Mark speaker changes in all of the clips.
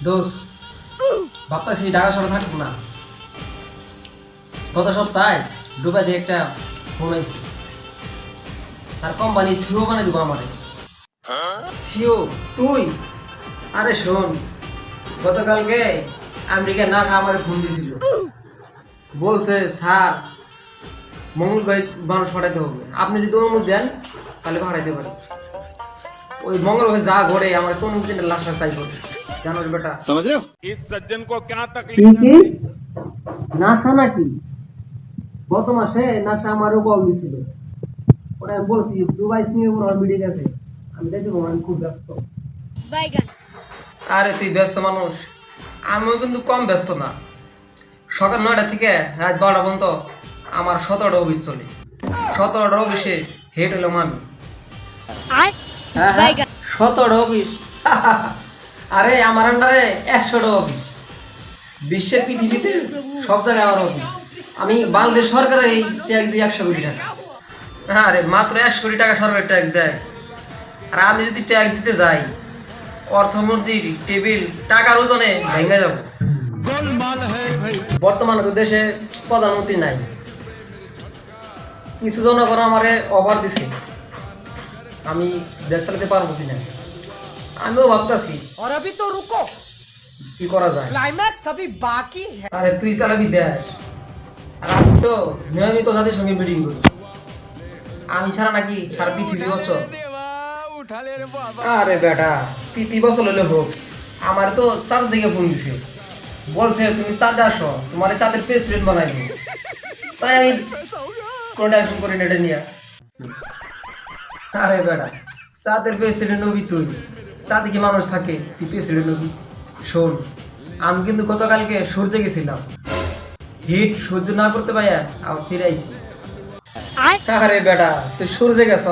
Speaker 1: দোষ ভাবতেছি ঢাকা শহরে থাকবো না। গত সপ্তাহে দুবাই দিয়ে একটা ফোন আইছে, তার কোম্পানি সিও বানিয়ে দিব আমারে। সিও তুই? আরে শোন, গতকালকে আমেরিকা না আমার ফোন দিছিল, বলছে স্যার মঙ্গল গ্রহে মানুষ পাঠাইতে হবে, আপনি যদি অনুমতি দেন তাহলে পাঠাইতে পারি। ওই মঙ্গল গ্রহে যা ঘরে আমার তো অনুমতি লাশ তাই করে, জানো বেটা।
Speaker 2: समझ रहे हो?
Speaker 3: इस सज्जन को क्या
Speaker 1: কি
Speaker 3: तकलीफ
Speaker 1: কি নাসা নাকি? গত মাসে নাসা আমারও কল দিছিল, ওরা বলছি দুবাই নিয়ে ওরা মিটিং আছে, আমি যাইতে পারবো না, আমি খুব ব্যস্ত। আরে তুই ব্যস্ত মানুষ, আমিও কিন্তু কম ব্যস্ত না। সকাল 9টা থেকে রাত 12টা পর্যন্ত আমার 17টা অফিস চলে। 17টা অফিসে হেড হলাম আমি। হ্যাঁ, 17টা অফিস। আরে আমার আন্ডারে 100টা অফিস, বিশ্বের পৃথিবীতে সব জায়গায় আমার অফিস। আমি বাংলাদেশ সরকারের এই ট্যাক্স দিই 100 কোটি টাকা। আরে মাত্র 100 কোটি টাকা সরকার ট্যাক্স দেয়। আর আমি যদি ট্যাক্স দিতে যাই, অর্থমন্ত্রীর টেবিল টাকার ওজনে ভেঙে যাব। বর্তমানে তো দেশে প্রধানমন্ত্রী নাই, কিছু জনগণ আমারে অফার দিছে, আমি দেশ চালাতে পারবো কিনা। আমিও ভাবতেছি
Speaker 4: और अभी तो रुको,
Speaker 1: কি করা যায়।
Speaker 4: क्लाइमैक्स अभी बाकी है।
Speaker 1: আরে তুই চালাবি দেশ, আর আমি তো নিয়মিত যাদের সঙ্গে মিটিং করি। আমি ছাড়া নাকি সারা পৃথিবী অচল। আরে বেটা, পৃথিবী অচল হলে হোক, আমার তো চাঁদ থেকে ফোন দিছে, বলছে তুমি চাঁদে আসো, তোমার চাঁদের প্রেসিডেন্ট বানাইবো। তাই আমি কোনো টেনশন করি না এটা নিয়ে। আরে বেটা, চাঁদের প্রেসিডেন্ট হবি তুই, চাঁদে কি মানুষ থাকে, তুই প্রেসিডেন্ট হবি। শোন, আমি কিন্তু গতকালকে সূর্যে গেছিলাম, হিট সহ্য না করতে পাইয়া আবার ফিরে আইছি। আরে বেটা, তুই সূর্যে গেছ,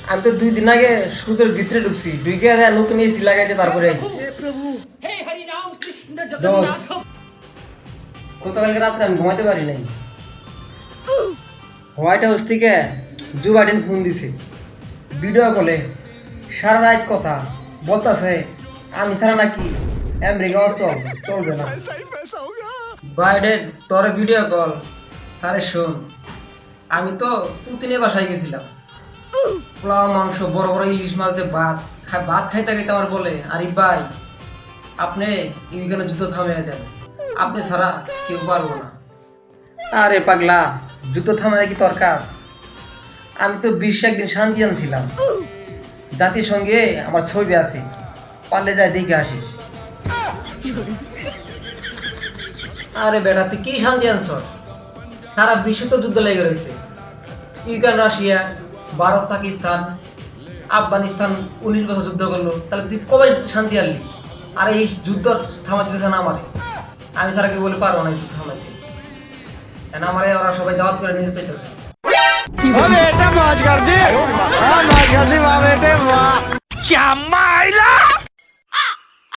Speaker 1: আমি তো 2 দিন আগে সূর্যের ভিতরে ঢুকছি, ঢুকে যায় নতুন এসি লাগাইতে তারপরে আইছি। দোস্ত, গতকালকে রাত্রে আমি ঘুমাইতে পারি নাই। হোয়াইট হাউস থেকে জো বাইডেন ফোন দিছে, ভিডিও কলে সারা রাত কথা বলতেছে, আমি ছাড়া নাকি আমেরিকা চলবে না। বাইডেন তোর ভিডিও কল। আরে শোন, আমি তো পুতিনের বাসায় গেছিলাম, পোলাও মাংস বড় বড় ইলিশ মাছ দিয়ে ভাত খাইতে খাইতে আমার বলে, আরিফ ভাই আপনি ইউক্রেনের যুদ্ধ থামিয়ে দেন, আপনি ছাড়া কেউ পারবো না। আরে পাগলা, যুদ্ধ থামানো কি তোর কাজ? আমি তো বিশ্বে একদিন শান্তি আনছিলাম, জাতিসংঘে আমার ছবি আছে, পারলে যায় দেখে আসিস। আরে বেটা, তুই কি শান্তি আনছস? সারা বিশ্ব তো যুদ্ধ লেগে রয়েছে, ইউক্রেন রাশিয়া, ভারত পাকিস্তান, আফগানিস্তান 19 বছর যুদ্ধ করলো, তাহলে তুই কবে শান্তি আনলি? আর এই যুদ্ধ থামাতে দিতেছে না আমারে, আমি ছাড়া কেউ বলে পারবো না এই যুদ্ধ থামাইতে। আমারে ওরা সবাই দাওয়াত করে নিতে চাইতেছে।
Speaker 4: बेटा मौज कर दी, हाँ मौज कर दी वाह बेटे वाह, क्या माइला।